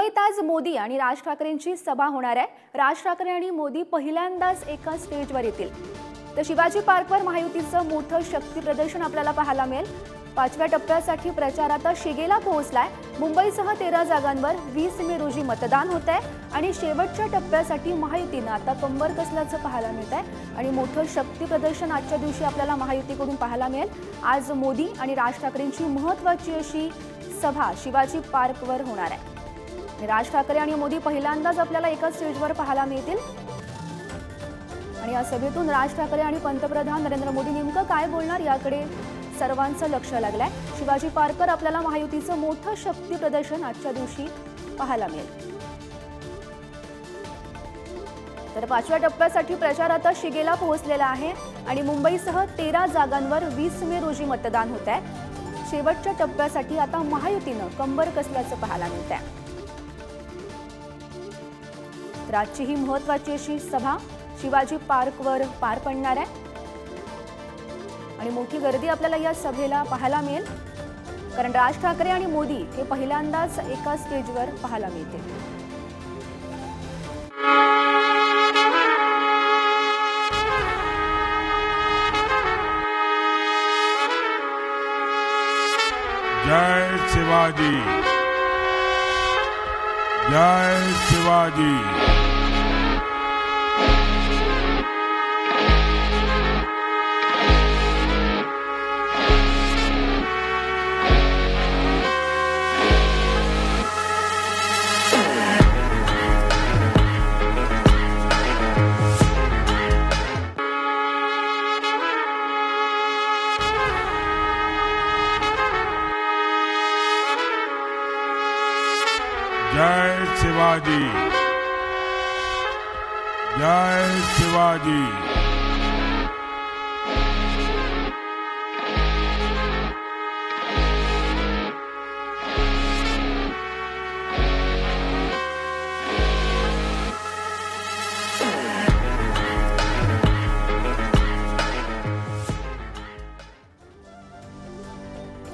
मुंबईत आज मोदी आणि राज ठाकरेंची सभा होणार आहे। राज ठाकरे आणि मोदी पहिल्यांदाच एका स्टेजवर येतील। तर शिवाजी पार्कवर महायुतीचं मोठं शक्ती प्रदर्शन आपल्याला पाहायला मिळेल। 5व्या टप्प्यासाठी प्रचार आता शिगेला पोहोचलाय। मुंबईसह 13 जागांवर 20 मे रोजी मतदान होत आहे आणि शेवटच्या टप्प्यासाठी महायुतीने आता कंबर कसल्याचं पाहायला मिळत आहे आणि मोठं शक्ती प्रदर्शन आजच्या दिवशी आपल्याला महायुतीकडून पाहायला मिळेल। आज मोदी आणि राज ठाकरेंची महत्त्वाची अशी सभा शिवाजी पार्कवर होणार आहे। राज ठाकरे आणि मोदी पहिल्यांदाच आपल्याला एका स्टेजवर पाहायला मिळतील आणि या सभेतून राज ठाकरे आणि पंतप्रधान नरेंद्र मोदी नेमकं काय बोलणार याकडे सर्वांचं लक्ष लागलंय। शिवाजी पार्कवर आपल्याला महायुतीचं मोठं शक्ती प्रदर्शन आजच्या दिवशी पाहायला मिळेल। तर 5व्या टप्प्यासाठी प्रचार आता शिगेला पोहोचलेला आहे आणि मुंबईसह 13 जागांवर 20 मे रोजी मतदान होत आहे। शेवटच्या टप्प्यासाठी आता महायुतीनं कंबर कसल्याचं पाहायला मिळत आहे। आजची ही महत्त्वाची अशी सभा शिवाजी पार्कवर पार पडणार आहे आणि मोठी गर्दी आपल्याला या सभेला पाहायला मिळेल, कारण राज ठाकरे आणि मोदी हे पहिल्यांदाच एका स्टेजवर पाहायला मिळतील। जय शिवाजी, जय शिवाजी। जय शिवाजी, जय शिवाजी।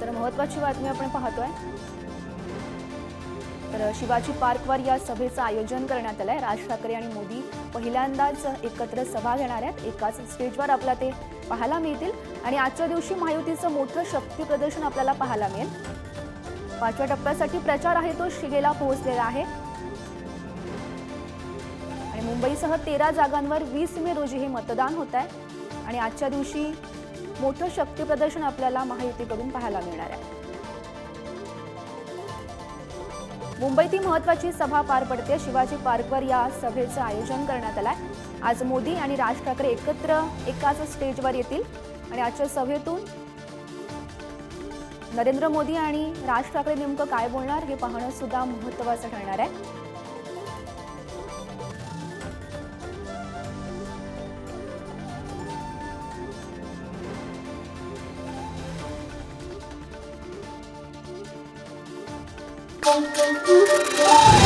तर महत्त्वाची बातमी आपण पाहतोय। तर शिवाजी पार्कवर या सभेचं आयोजन करण्यात आलंय। राज ठाकरे आणि मोदी पहिल्यांदाच एकत्र सभा घेणार आहेत। एकाच स्टेजवर आपल्याला ते पाहायला मिळतील आणि आजच्या दिवशी महायुतीचं मोठं शक्ती प्रदर्शन आपल्याला पाहायला मिळेल। 5व्या टप्प्यासाठी प्रचार आहे तो शिगेला पोहोचलेला आहे आणि मुंबईसह 13 जागांवर 20 मे रोजी हे मतदान होत आहे आणि आजच्या दिवशी मोठं शक्ती प्रदर्शन आपल्याला महायुतीकडून पाहायला मिळणार आहे। मुंबईत ही महत्त्वाची सभा पार पडते। शिवाजी पार्कवर या सभेचं आयोजन करण्यात आलंय। आज मोदी आणि राज ठाकरे एकत्र एकाच स्टेजवर येतील आणि आजच्या सभेतून नरेंद्र मोदी आणि राज ठाकरे नेमकं काय बोलणार हे पाहणं सुद्धा महत्त्वाचं ठरणार आहे। Thank you.